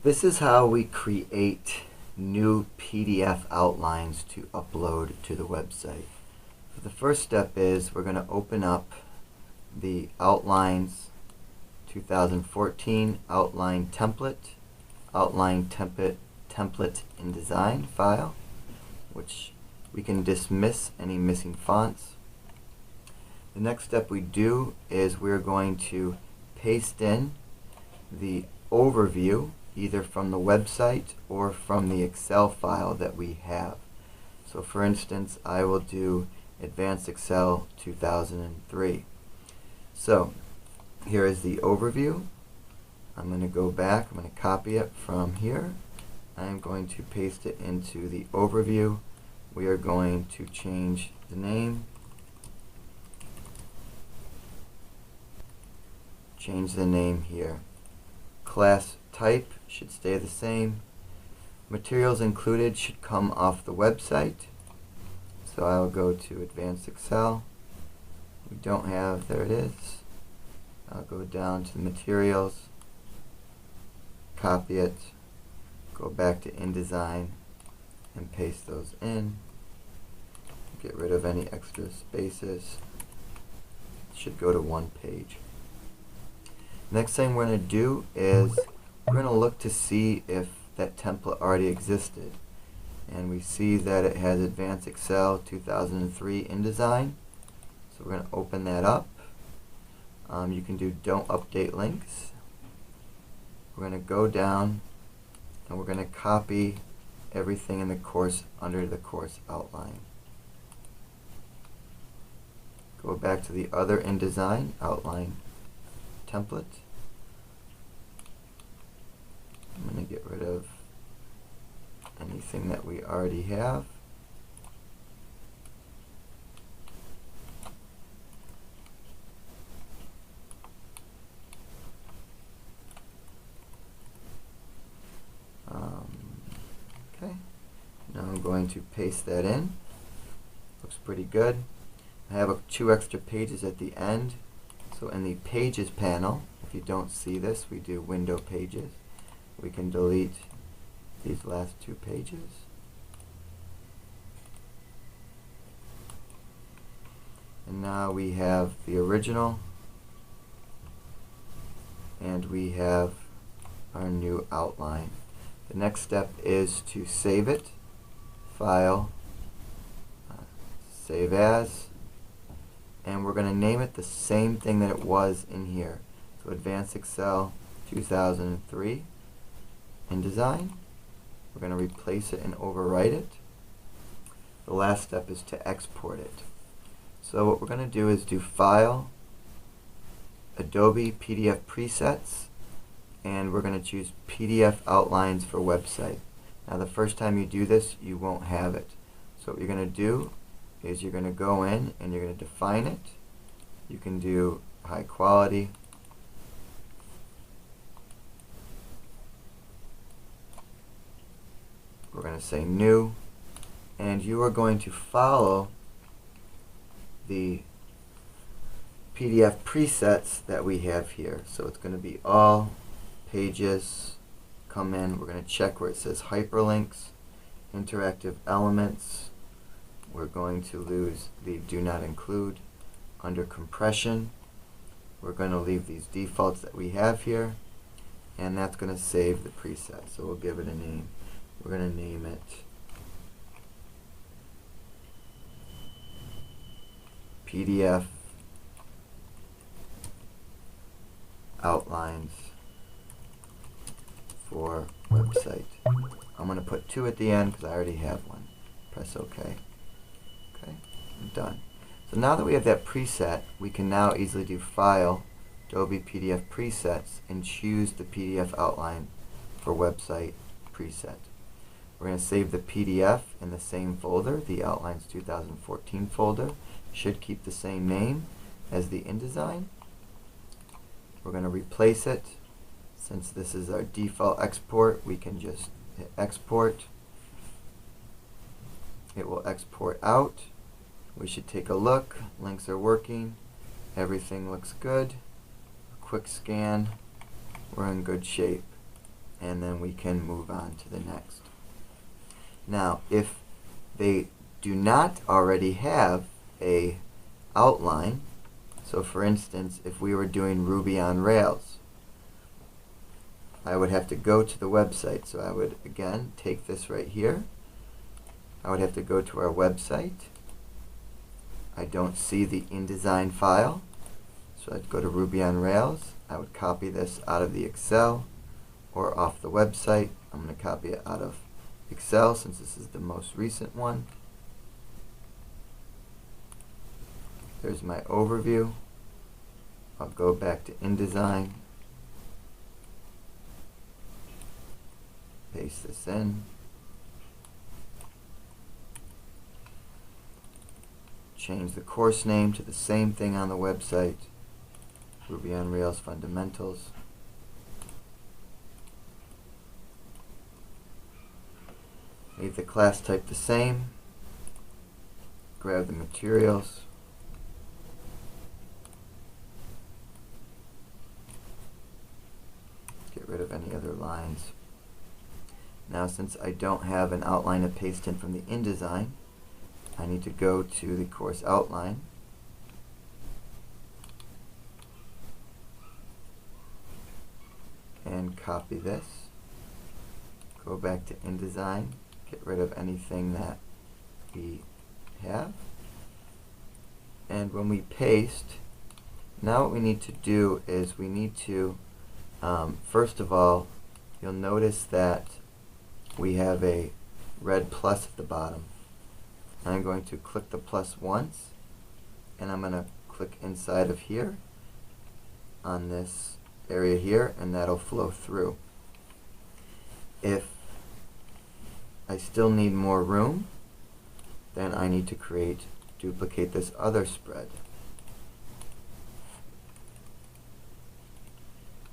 This is how we create new PDF outlines to upload to the website. So the first step is we're going to open up the Outlines 2014 Outline Template InDesign file, which we can dismiss any missing fonts. The next step we do is we're going to paste in the overview either from the website or from the Excel file that we have. So for instance, I will do Advanced Excel 2003. So here is the overview. I'm going to go back, I'm going to copy it from here. I'm going to paste it into the overview. We are going to change the name, here. Class type should stay the same. Materials included should come off the website. So I'll go to Advanced Excel. We don't have, there it is. I'll go down to the materials, copy it, go back to InDesign and paste those in. Get rid of any extra spaces. It should go to one page. Next thing we're going to do is we're going to look to see if that template already existed. And we see that it has Advanced Excel 2003 InDesign. So we're going to open that up. You can do Don't Update Links. We're going to go down and we're going to copy everything in the course under the course outline. Go back to the other InDesign outline template. I'm going to get rid of anything that we already have. Okay, now I'm going to paste that in. Looks pretty good. I have two extra pages at the end. So in the Pages panel, if you don't see this, we do Window Pages. We can delete these last two pages. And now we have the original and we have our new outline. The next step is to save it. File, Save As, and we're going to name it the same thing that it was in here. So Advanced Excel 2003 InDesign. We're going to replace it and overwrite it. The last step is to export it. So what we're going to do is do File, Adobe PDF Presets, and we're going to choose PDF Outlines for Website. Now the first time you do this, you won't have it. So what you're going to do is you're going to go in and you're going to define it. You can do high quality. We're going to say new, and you are going to follow the PDF presets that we have here. So it's going to be all pages. Come in, we're going to check where it says hyperlinks, interactive elements. We're going to lose the do not include. Under compression, we're going to leave these defaults that we have here, and that's going to save the preset. So we'll give it a name. We're going to name it PDF Outlines for Website. I'm going to put 2 at the end because I already have one. Press OK. Okay, I'm done. So now that we have that preset, we can now easily do File, Adobe PDF Presets, and choose the PDF Outline for Website preset. We're going to save the PDF in the same folder, the Outlines 2014 folder. Should keep the same name as the InDesign. We're going to replace it. Since this is our default export, we can just hit Export. It will export out. We should take a look. Links are working. Everything looks good. A quick scan. We're in good shape. and then we can move on to the next. Now, if they do not already have a outline, so for instance, if we were doing Ruby on Rails, I would have to go to the website. So I would, again, take this right here. I would have to go to our website. I don't see the InDesign file, so I'd go to Ruby on Rails. I would copy this out of the Excel or off the website. I'm going to copy it out of Excel since this is the most recent one. There's my overview. I'll go back to InDesign, paste this in, change the course name to the same thing on the website, Ruby on Rails Fundamentals. Leave the class type the same, grab the materials, get rid of any other lines. Now, since I don't have an outline to paste in from the InDesign, I need to go to the course outline, and copy this, go back to InDesign, get rid of anything that we have, and when we paste, now what we need to do is we need to first of all, you'll notice that we have a red plus at the bottom. I'm going to click the plus once, and I'm going to click inside of here on this area here, and that'll flow through. If I still need more room, then I need to duplicate this other spread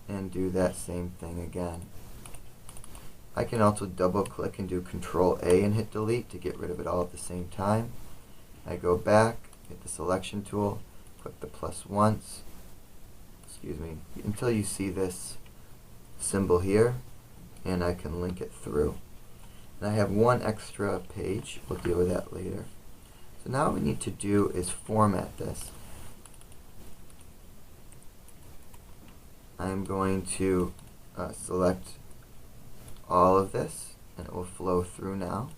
and do that same thing again. I can also double click and do Control A and hit delete to get rid of it all at the same time. I go back, hit the selection tool, click the plus once, until you see this symbol here, and I can link it through. And I have one extra page, we'll deal with that later. So now what we need to do is format this. I'm going to select all of this, and it will flow through now.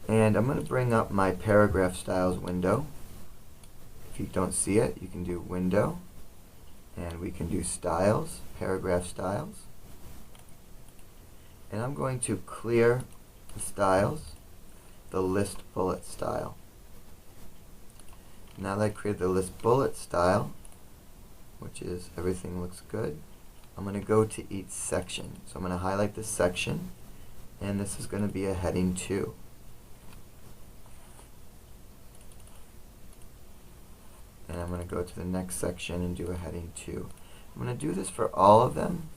And I'm going to bring up my paragraph styles window. If you don't see it, you can do window, and we can do styles, paragraph styles. And I'm going to clear the styles, the list bullet style. Now that I created the list bullet style, which is everything looks good, I'm going to go to each section. So I'm going to highlight this section, and this is going to be a heading 2. And I'm going to go to the next section and do a heading 2. I'm going to do this for all of them.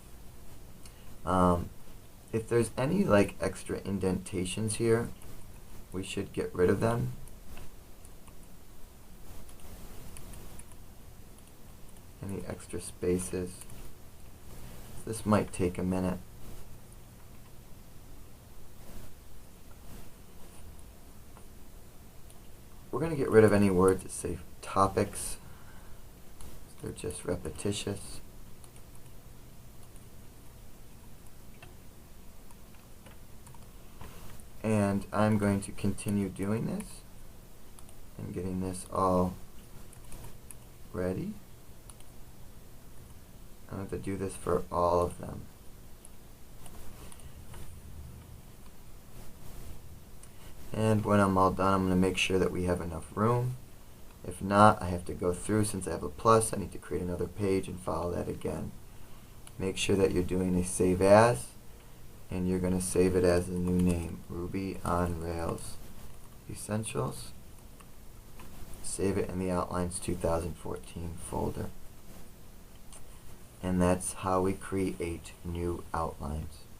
If there's any extra indentations here, we should get rid of them. Any extra spaces. This might take a minute. We're going to get rid of any words that say topics. They're just repetitious. And I'm going to continue doing this and getting this all ready. I have to do this for all of them. And when I'm all done, I'm going to make sure that we have enough room. If not, I have to go through. Since I have a plus, I need to create another page and follow that again. Make sure that you're doing a save as, and you're going to save it as a new name, Ruby on Rails Essentials. Save it in the Outlines 2014 folder. And that's how we create new outlines.